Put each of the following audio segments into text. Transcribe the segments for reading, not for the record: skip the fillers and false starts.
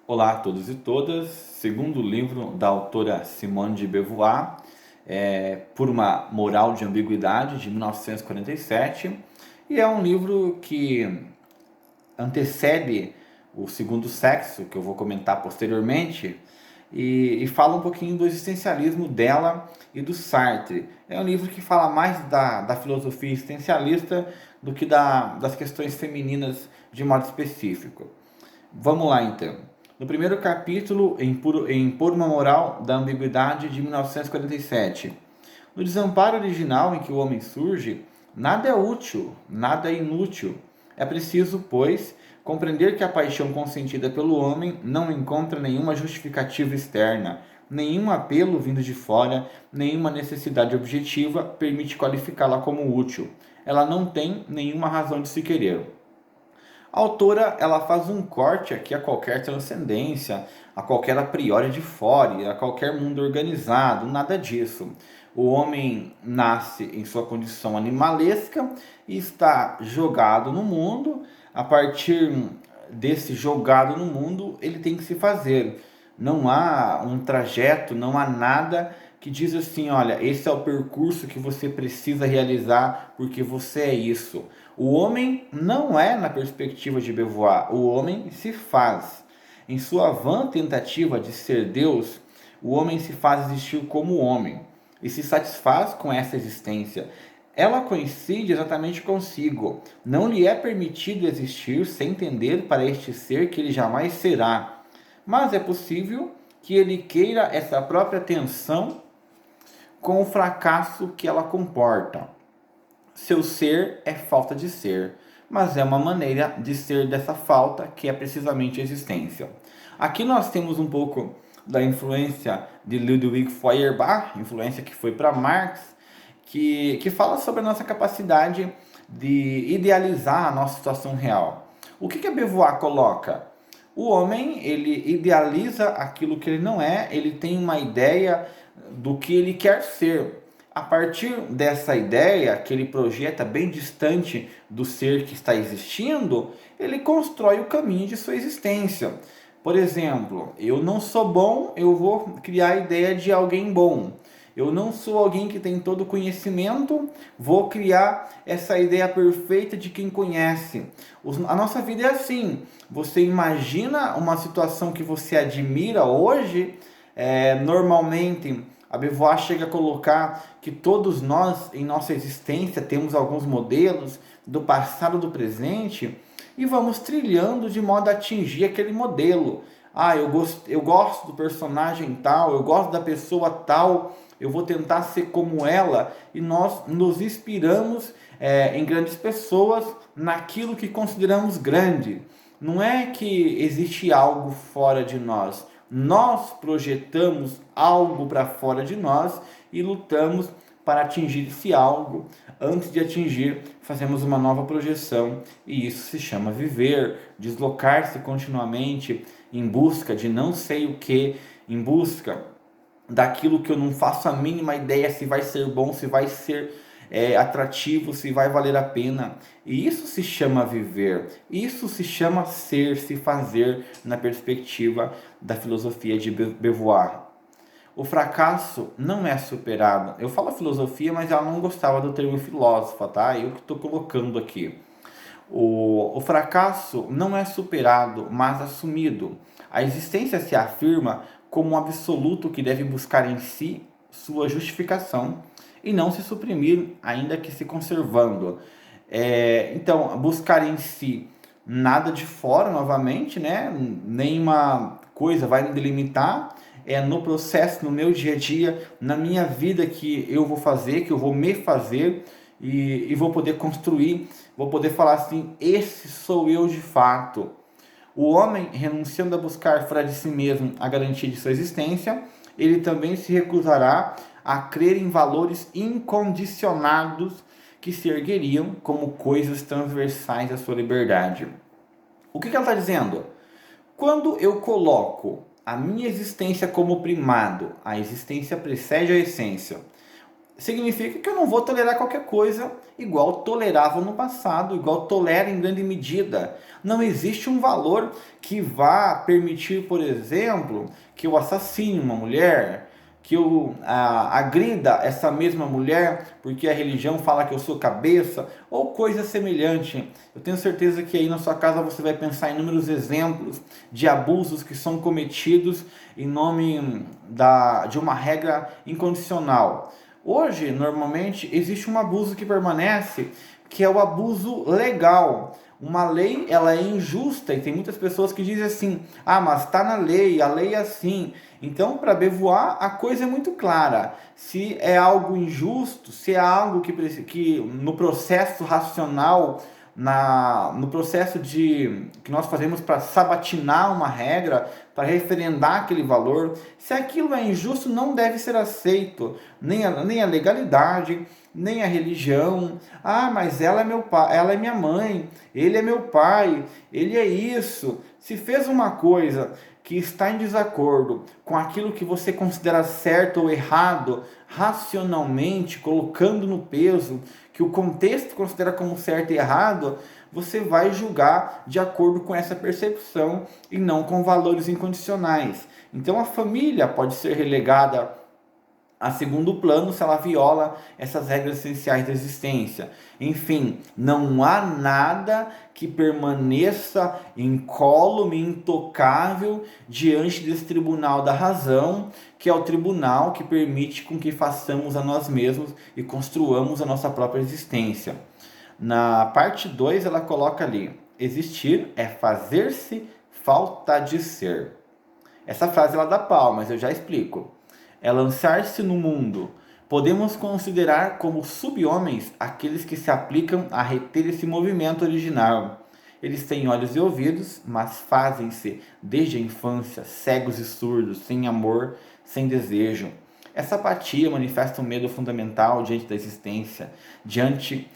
Olá a todos e todas. Segundo livro da autora Simone de Beauvoir, Por uma Moral de Ambiguidade, de 1947, e é um livro que antecede o Segundo Sexo, que eu vou comentar posteriormente, e fala um pouquinho do existencialismo dela e do Sartre. É um livro que fala mais da filosofia existencialista do que das questões femininas de modo específico. Vamos lá então. No primeiro capítulo, em Por uma Moral da Ambiguidade, de 1947. No desamparo original em que o homem surge, nada é útil, nada é inútil. É preciso, pois, compreender que a paixão consentida pelo homem não encontra nenhuma justificativa externa, nenhum apelo vindo de fora, nenhuma necessidade objetiva permite qualificá-la como útil. Ela não tem nenhuma razão de se querer. A autora ela faz um corte aqui a qualquer transcendência, a qualquer a priori de fora, a qualquer mundo organizado, nada disso. O homem nasce em sua condição animalesca e está jogado no mundo. A partir desse jogado no mundo, ele tem que se fazer. Não há um trajeto, não há nada que diz assim, olha, esse é o percurso que você precisa realizar porque você é isso. O homem não é na perspectiva de Beauvoir, o homem se faz. Em sua vã tentativa de ser Deus, o homem se faz existir como homem e se satisfaz com essa existência. Ela coincide exatamente consigo. Não lhe é permitido existir sem tender para este ser que ele jamais será. Mas é possível que ele queira essa própria tensão com o fracasso que ela comporta. Seu ser é falta de ser, mas é uma maneira de ser dessa falta que é precisamente a existência. Aqui nós temos um pouco da influência de Ludwig Feuerbach, influência que foi para Marx, que fala sobre a nossa capacidade de idealizar a nossa situação real. O que a Beauvoir coloca? O homem, ele idealiza aquilo que ele não é, ele tem uma ideia do que ele quer ser. A partir dessa ideia que ele projeta bem distante do ser que está existindo, ele constrói o caminho de sua existência. Por exemplo, eu não sou bom, eu vou criar a ideia de alguém bom. Eu não sou alguém que tem todo o conhecimento, vou criar essa ideia perfeita de quem conhece. A nossa vida é assim. Você imagina uma situação que você admira hoje, normalmente a Beauvoir chega a colocar que todos nós, em nossa existência, temos alguns modelos do passado, do presente, e vamos trilhando de modo a atingir aquele modelo. Eu gosto do personagem tal, eu gosto da pessoa tal, eu vou tentar ser como ela, e nós nos inspiramos em grandes pessoas naquilo que consideramos grande. Não é que existe algo fora de nós projetamos algo para fora de nós e lutamos para atingir esse algo. Antes de atingir, fazemos uma nova projeção e isso se chama viver, deslocar-se continuamente em busca de não sei o que, em busca daquilo que eu não faço a mínima ideia se vai ser bom, se vai ser atrativo, se vai valer a pena. E isso se chama viver, isso se chama ser, se fazer na perspectiva da filosofia de Beauvoir. O fracasso não é superado. Eu falo filosofia, mas ela não gostava do termo filósofa, tá? Eu que estou colocando aqui. O fracasso não é superado, mas assumido. A existência se afirma como um absoluto que deve buscar em si sua justificação e não se suprimir, ainda que se conservando. Então, buscar em si nada de fora, novamente, né? Nenhuma coisa vai me delimitar. É no processo, no meu dia a dia, na minha vida que eu vou fazer, que eu vou me fazer e vou poder construir, vou poder falar assim, esse sou eu de fato. O homem, renunciando a buscar fora de si mesmo a garantia de sua existência, ele também se recusará a crer em valores incondicionados que se ergueriam como coisas transversais à sua liberdade. O que ela está dizendo? Quando eu coloco a minha existência como primado, a existência precede a essência, significa que eu não vou tolerar qualquer coisa igual tolerava no passado, igual tolera em grande medida. Não existe um valor que vá permitir, por exemplo, que eu assassine uma mulher, que eu agrida essa mesma mulher porque a religião fala que eu sou cabeça, ou coisa semelhante. Eu tenho certeza que aí na sua casa você vai pensar em inúmeros exemplos de abusos que são cometidos em nome de uma regra incondicional. Hoje, normalmente, existe um abuso que permanece, que é o abuso legal. Uma lei, ela é injusta e tem muitas pessoas que dizem assim: ah, mas está na lei, a lei é assim. Então, para Beauvoir, a coisa é muito clara. Se é algo injusto, se é algo que no processo racional, no processo que nós fazemos para sabatinar uma regra, para referendar aquele valor, se aquilo é injusto, não deve ser aceito, nem a legalidade, nem a religião. Ah, mas ela é meu pai, ela é minha mãe, ele é meu pai, ele é isso. Se fez uma coisa que está em desacordo com aquilo que você considera certo ou errado, racionalmente, colocando no peso, que o contexto considera como certo e errado, você vai julgar de acordo com essa percepção e não com valores incondicionais. Então a família pode ser relegada a segundo plano se ela viola essas regras essenciais da existência. Enfim, não há nada que permaneça incólume, intocável diante desse tribunal da razão, que é o tribunal que permite com que façamos a nós mesmos e construamos a nossa própria existência. Na parte 2 ela coloca ali: existir é fazer-se falta de ser. Essa frase ela dá pau, mas eu já explico. É lançar-se no mundo. Podemos considerar como sub-homens aqueles que se aplicam a reter esse movimento original. Eles têm olhos e ouvidos, mas fazem-se, desde a infância, cegos e surdos, sem amor, sem desejo. Essa apatia manifesta um medo fundamental diante da existência, diante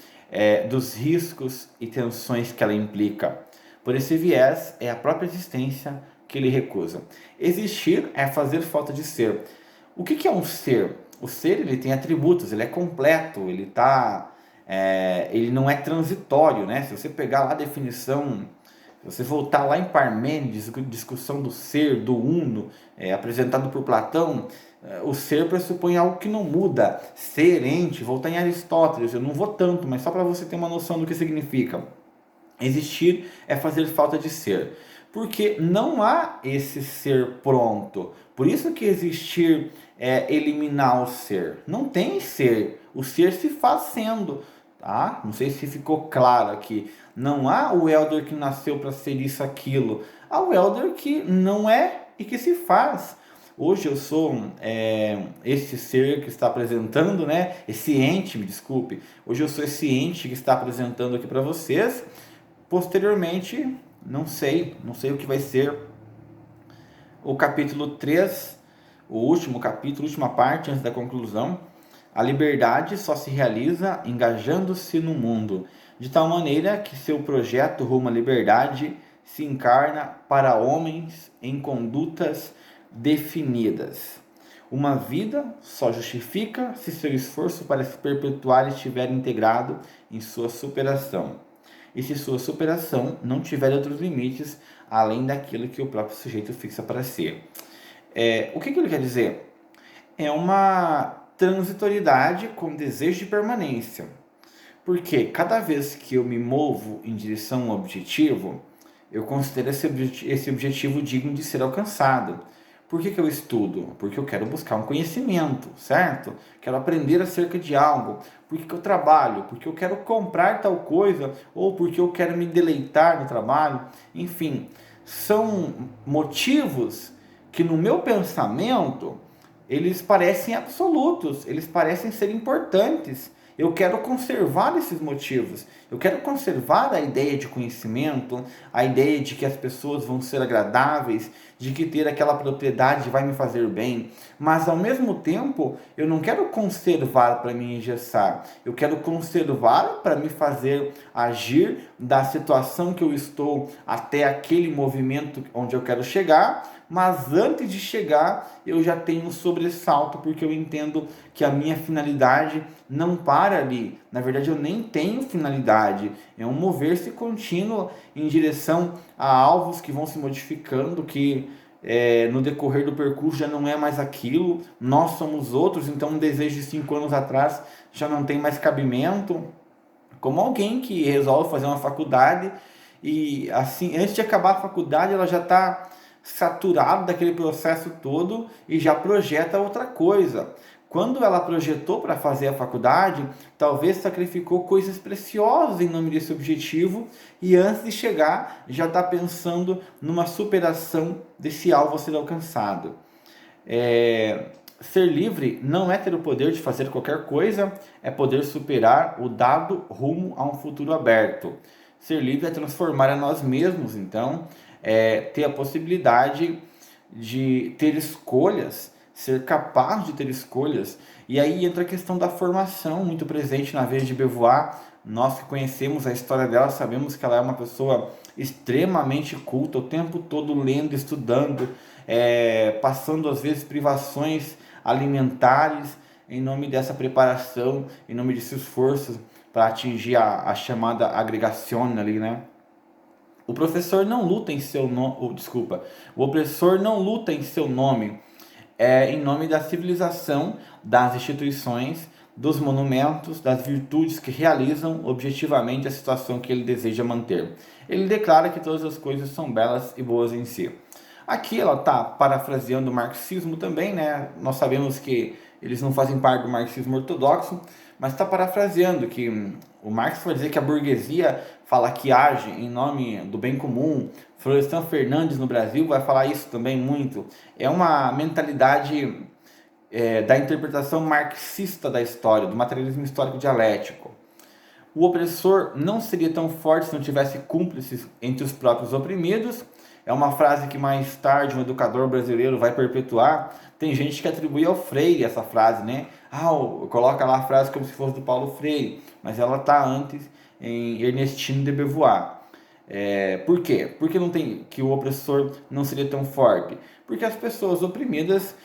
dos riscos e tensões que ela implica. Por esse viés, é a própria existência que ele recusa. Existir é fazer falta de ser. O que é um ser? O ser ele tem atributos, ele é completo, ele não é transitório, né? Se você pegar lá a definição, se você voltar lá em Parmênides, discussão do ser, do uno, apresentado por Platão, o ser pressupõe algo que não muda, ser, ente. Voltar em Aristóteles, eu não vou tanto, mas só para você ter uma noção do que significa. Existir é fazer falta de ser, porque não há esse ser pronto. Por isso que existir é eliminar o ser. Não tem ser, o ser se faz sendo, tá? Não sei se ficou claro aqui. Não há o Elder que nasceu para ser isso, aquilo. Há o Elder que não é e que se faz. Hoje eu sou esse ser que está apresentando, né? Esse ente, me desculpe. Hoje eu sou esse ente que está apresentando aqui para vocês. Posteriormente, não sei o que vai ser o capítulo 3, o último capítulo, última parte antes da conclusão. A liberdade só se realiza engajando-se no mundo, de tal maneira que seu projeto rumo à liberdade se encarna para homens em condutas definidas. Uma vida só justifica se seu esforço para se perpetuar estiver integrado em sua superação. E se sua superação não tiver outros limites além daquilo que o próprio sujeito fixa para si. O que ele quer dizer? É uma transitoriedade com desejo de permanência. Porque cada vez que eu me movo em direção a um objetivo, eu considero esse objetivo digno de ser alcançado. Por que eu estudo? Porque eu quero buscar um conhecimento, certo? Quero aprender acerca de algo. Por que eu trabalho? Porque eu quero comprar tal coisa ou porque eu quero me deleitar no trabalho. Enfim, são motivos que no meu pensamento eles parecem absolutos, eles parecem ser importantes. Eu quero conservar esses motivos. Eu quero conservar a ideia de conhecimento, a ideia de que as pessoas vão ser agradáveis, de que ter aquela propriedade vai me fazer bem. Mas ao mesmo tempo, eu não quero conservar para me engessar. Eu quero conservar para me fazer agir da situação que eu estou até aquele movimento onde eu quero chegar, mas antes de chegar eu já tenho um sobressalto, porque eu entendo que a minha finalidade não para ali. Na verdade, eu nem tenho finalidade, é um mover-se contínuo em direção a alvos que vão se modificando, que no decorrer do percurso já não é mais aquilo, nós somos outros, então um desejo de 5 anos atrás já não tem mais cabimento. Como alguém que resolve fazer uma faculdade e, assim, antes de acabar a faculdade, ela já está saturada daquele processo todo e já projeta outra coisa. Quando ela projetou para fazer a faculdade, talvez sacrificou coisas preciosas em nome desse objetivo e antes de chegar já está pensando numa superação desse alvo a ser alcançado. Ser livre não é ter o poder de fazer qualquer coisa, é poder superar o dado rumo a um futuro aberto. Ser livre é transformar a nós mesmos, então, ter a possibilidade de ter escolhas, ser capaz de ter escolhas. E aí entra a questão da formação, muito presente na vida de Beauvoir. Nós que conhecemos a história dela, sabemos que ela é uma pessoa extremamente culta, o tempo todo lendo, estudando, passando às vezes privações alimentares em nome dessa preparação, em nome desse esforço para atingir a chamada agregação ali, né? O professor não luta em seu nome, desculpa, o opressor não luta em seu nome, em nome da civilização, das instituições, dos monumentos, das virtudes que realizam objetivamente a situação que ele deseja manter. Ele declara que todas as coisas são belas e boas em si. Aqui ela está parafraseando o marxismo também, né? Nós sabemos que eles não fazem parte do marxismo ortodoxo, mas está parafraseando que o Marx vai dizer que a burguesia fala que age em nome do bem comum. Florestan Fernandes no Brasil vai falar isso também muito. É uma mentalidade da interpretação marxista da história, do materialismo histórico dialético. O opressor não seria tão forte se não tivesse cúmplices entre os próprios oprimidos. É uma frase que mais tarde um educador brasileiro vai perpetuar. Tem gente que atribui ao Freire essa frase, né? Coloca lá a frase como se fosse do Paulo Freire, mas ela está antes em Ernestine de Beauvoir. Por quê? Porque não tem que o opressor não seria tão forte? Porque as pessoas oprimidas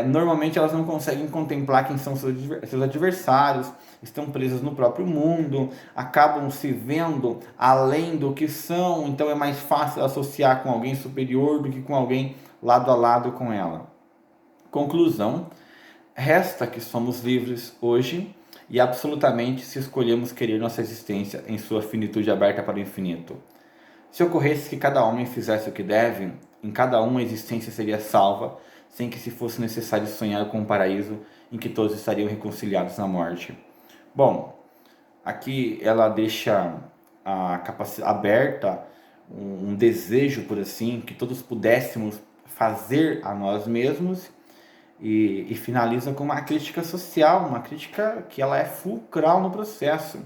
normalmente elas não conseguem contemplar quem são seus adversários, estão presas no próprio mundo, acabam se vendo além do que são, então é mais fácil associar com alguém superior do que com alguém lado a lado com ela. Conclusão, resta que somos livres hoje e absolutamente se escolhemos querer nossa existência em sua finitude aberta para o infinito. Se ocorresse que cada homem fizesse o que deve, em cada um a existência seria salva, sem que se fosse necessário sonhar com um paraíso em que todos estariam reconciliados na morte. Bom, aqui ela deixa aberta um desejo, por assim, que todos pudéssemos fazer a nós mesmos e finaliza com uma crítica social, uma crítica que ela é fulcral no processo.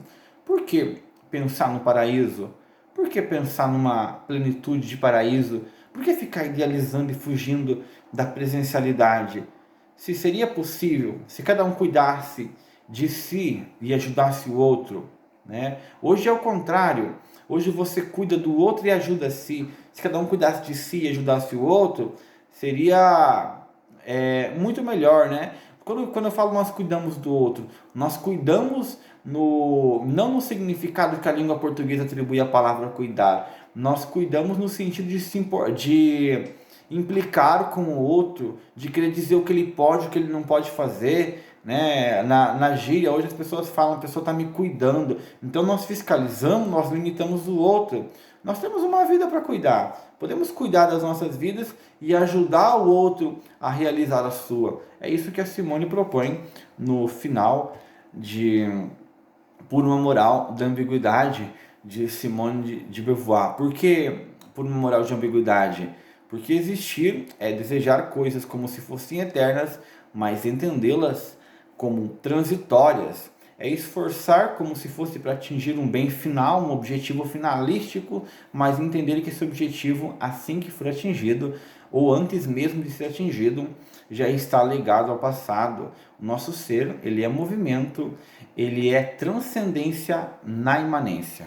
Por que pensar no paraíso? Por que pensar numa plenitude de paraíso? Por que ficar idealizando e fugindo da presencialidade? Se seria possível, se cada um cuidasse de si e ajudasse o outro, né? Hoje é o contrário. Hoje você cuida do outro e ajuda a si. Se cada um cuidasse de si e ajudasse o outro, seria muito melhor, né? Quando eu falo nós cuidamos do outro, nós cuidamos não no significado que a língua portuguesa atribui à palavra cuidar. Nós cuidamos no sentido de implicar com o outro, de querer dizer o que ele pode, o que ele não pode fazer, né? Na gíria, hoje as pessoas falam, a pessoa está me cuidando. Então nós fiscalizamos, nós limitamos o outro. Nós temos uma vida para cuidar. Podemos cuidar das nossas vidas e ajudar o outro a realizar a sua. É isso que a Simone propõe no final de Por uma Moral da Ambiguidade, de Simone de Beauvoir. Por que por uma moral de ambiguidade? Porque existir é desejar coisas como se fossem eternas, mas entendê-las como transitórias. É esforçar como se fosse para atingir um bem final, um objetivo finalístico, mas entender que esse objetivo, assim que for atingido, ou antes mesmo de ser atingido, já está ligado ao passado. O nosso ser, ele é movimento, ele é transcendência na imanência.